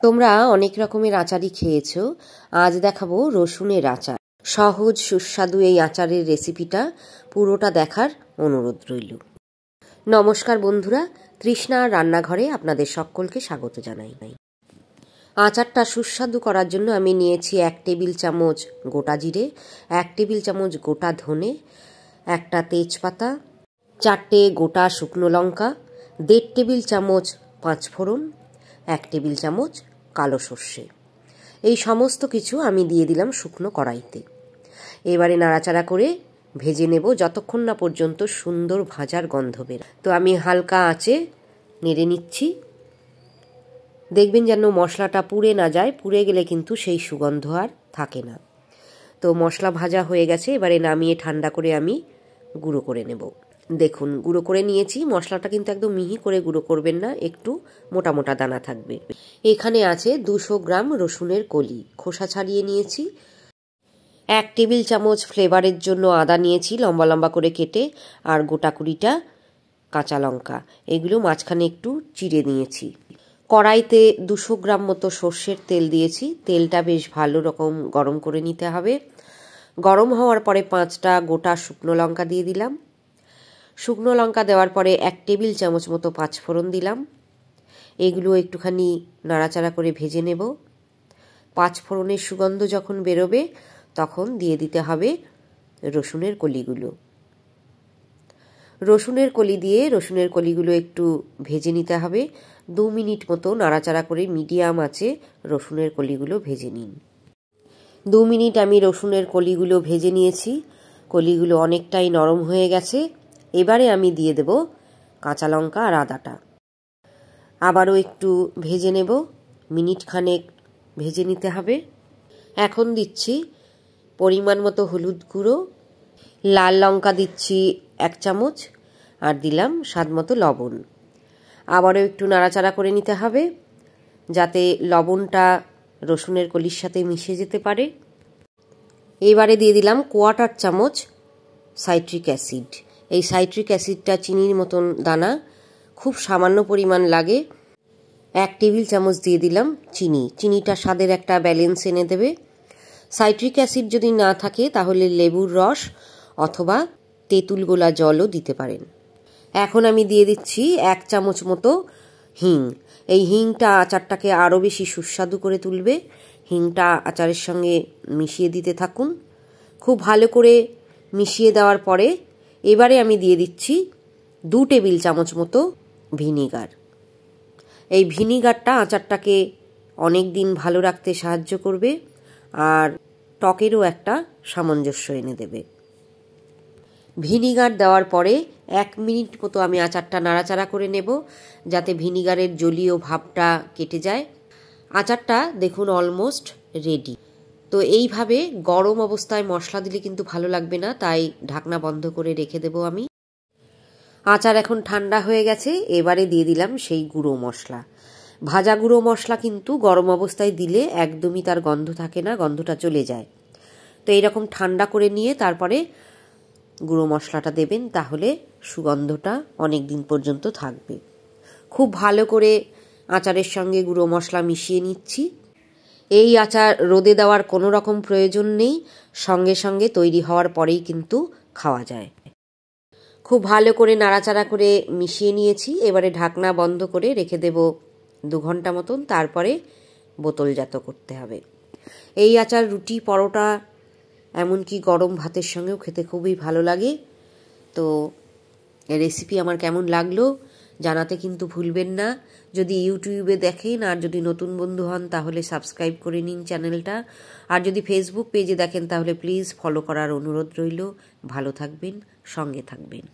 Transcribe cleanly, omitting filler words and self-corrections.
তোমরা অনেক রকমের আচারই খেয়েছো, আজ দেখাবো রসুনের আচার। সহজ সুস্বাদু এই আচারের রেসিপিটা পুরোটা দেখার অনুরোধ রইল। নমস্কার বন্ধুরা, তৃষ্ণা রান্নাঘরে আপনাদের সকলকে স্বাগত জানাই। আচারটা সুস্বাদু করার জন্য আমি নিয়েছি 1 টেবিল চামচ গোটা জিরে, 1 টেবিল চামচ গোটা ধনে, একটা তেজপাতা, 4টে গোটা শুকনো লঙ্কা, 1.5 টেবিল চামচ পাঁচফোড়ন, 1 টেবিল চামচ কালো সর্ষে। এই সমস্ত কিছু আমি দিয়ে দিলাম শুকনো কড়াইতে। এবারে নাড়াচাড়া করে ভেজে নেব যতক্ষণ না পর্যন্ত সুন্দর ভাজার গন্ধ বেরোয়। তো আমি হালকা আঁচে নেড়ে নিচ্ছি। দেখবেন যেন মশলাটা পুড়ে না যায়, পুড়ে গেলে কিন্তু সেই সুগন্ধ আর থাকে না। তো মশলা ভাজা হয়ে গেছে, এবারে নামিয়ে ঠান্ডা করে আমি গুঁড়ো করে নেব। দেখুন গুঁড়ো করে নিয়েছি। মশলাটা কিন্তু একদম মিহি করে গুঁড়ো করবেন না, একটু মোটা মোটা দানা থাকবে। এখানে আছে 200 গ্রাম রসুনের কলি, খোসা ছাড়িয়ে নিয়েছি। 1 টেবিল চামচ ফ্লেভারের জন্য আদা নিয়েছি লম্বা লম্বা করে কেটে, আর গোটা 20টা কাঁচা লঙ্কা, এগুলো মাঝখানে একটু চিড়ে নিয়েছি। কড়াইতে 200 গ্রাম মতো সর্ষের তেল দিয়েছি। তেলটা বেশ ভালো রকম গরম করে নিতে হবে। গরম হওয়ার পরে 5টা গোটা শুকনো লঙ্কা দিয়ে দিলাম। শুকনো লঙ্কা দেওয়ার পরে 1 টেবিল চামচ মতো পাঁচফোড়ন দিলাম। এগুলো একটুখানি নাড়াচাড়া করে ভেজে নেব। পাঁচফোড়নের সুগন্ধ যখন বেরোবে তখন দিয়ে দিতে হবে রসুনের কলিগুলো। রসুনের কলি দিয়ে রসুনের কলিগুলো একটু ভেজে নিতে হবে। 2 মিনিট মতো নাড়াচাড়া করে মিডিয়াম আঁচে রসুনের কলিগুলো ভেজে নিন। 2 মিনিট আমি রসুনের কলিগুলো ভেজে নিয়েছি। কলিগুলো অনেকটাই নরম হয়ে গেছে। এবারে আমি দিয়ে দেব কাঁচা লঙ্কা আর আদাটা। আবারও একটু ভেজে নেব, মিনিট খানেক ভেজে নিতে হবে। এখন দিচ্ছি পরিমাণ মতো হলুদ গুঁড়ো, লাল লঙ্কা দিচ্ছি 1 চামচ, আর দিলাম স্বাদ মতো লবণ। আবারও একটু নাড়াচাড়া করে নিতে হবে যাতে লবণটা রসুনের কলির সাথে মিশে যেতে পারে। এবারে দিয়ে দিলাম 1/4 চামচ সাইট্রিক অ্যাসিড। এই সাইট্রিক অ্যাসিডটা চিনির মতন দানা, খুব সামান্য পরিমাণ লাগে। 1 টেবিল চামচ দিয়ে দিলাম চিনি। চিনিটা স্বাদের একটা ব্যালেন্স এনে দেবে। সাইট্রিক অ্যাসিড যদি না থাকে তাহলে লেবুর রস অথবা তেঁতুল গোলা জলও দিতে পারেন। এখন আমি দিয়ে দিচ্ছি 1 চামচ মতো হিং। এই হিংটা আচারটাকে আরও বেশি সুস্বাদু করে তুলবে। হিংটা আচারের সঙ্গে মিশিয়ে দিতে থাকুন। খুব ভালো করে মিশিয়ে দেওয়ার পরে এবারে আমি দিয়ে দিচ্ছি 2 টেবিল চামচ মতো ভিনিগার। এই ভিনিগারটা আচারটাকে অনেক দিন ভালো রাখতে সাহায্য করবে আর টকেরও একটা সামঞ্জস্য এনে দেবে। ভিনিগার দেওয়ার পরে 1 মিনিট মতো আমি আচারটা নাড়াচাড়া করে নেব যাতে ভিনিগারের জলীয় ভাবটা কেটে যায়। আচারটা দেখুন অলমোস্ট রেডি। তো এইভাবে গরম অবস্থায় মশলা দিলে কিন্তু ভালো লাগবে না, তাই ঢাকনা বন্ধ করে রেখে দেব আমি। আচার এখন ঠান্ডা হয়ে গেছে। এবারে দিয়ে দিলাম সেই গুঁড়ো মশলা। ভাজা গুঁড়ো মশলা কিন্তু গরম অবস্থায় দিলে একদমই তার গন্ধ থাকে না, গন্ধটা চলে যায়। তো এইরকম ঠান্ডা করে নিয়ে তারপরে গুঁড়ো মশলাটা দেবেন, তাহলে সুগন্ধটা অনেক দিন পর্যন্ত থাকবে। খুব ভালো করে আচারের সঙ্গে গুঁড়ো মশলা মিশিয়ে নিচ্ছি। এই আচার রোদে দেওয়ার কোনো রকম প্রয়োজন নেই, সঙ্গে সঙ্গে তৈরি হওয়ার পরেই কিন্তু খাওয়া যায়। খুব ভালো করে নাড়াচাড়া করে মিশিয়ে নিয়েছি। এবারে ঢাকনা বন্ধ করে রেখে দেব 2 ঘন্টা মতন, তারপরে বোতলজাত করতে হবে। এই আচার রুটি, পরোটা, এমনকি গরম ভাতের সঙ্গেও খেতে খুবই ভালো লাগে। তো রেসিপি আমার কেমন লাগলো জানাতে কিন্তু ভুলবেন না। যদি ইউটিউবে দেখেন আর যদি নতুন বন্ধু হন তাহলে সাবস্ক্রাইব করে নিন চ্যানেলটা। আর যদি ফেসবুক পেজে দেখেন তাহলে প্লিজ ফলো করার অনুরোধ রইল। ভালো থাকবেন, সঙ্গে থাকবেন।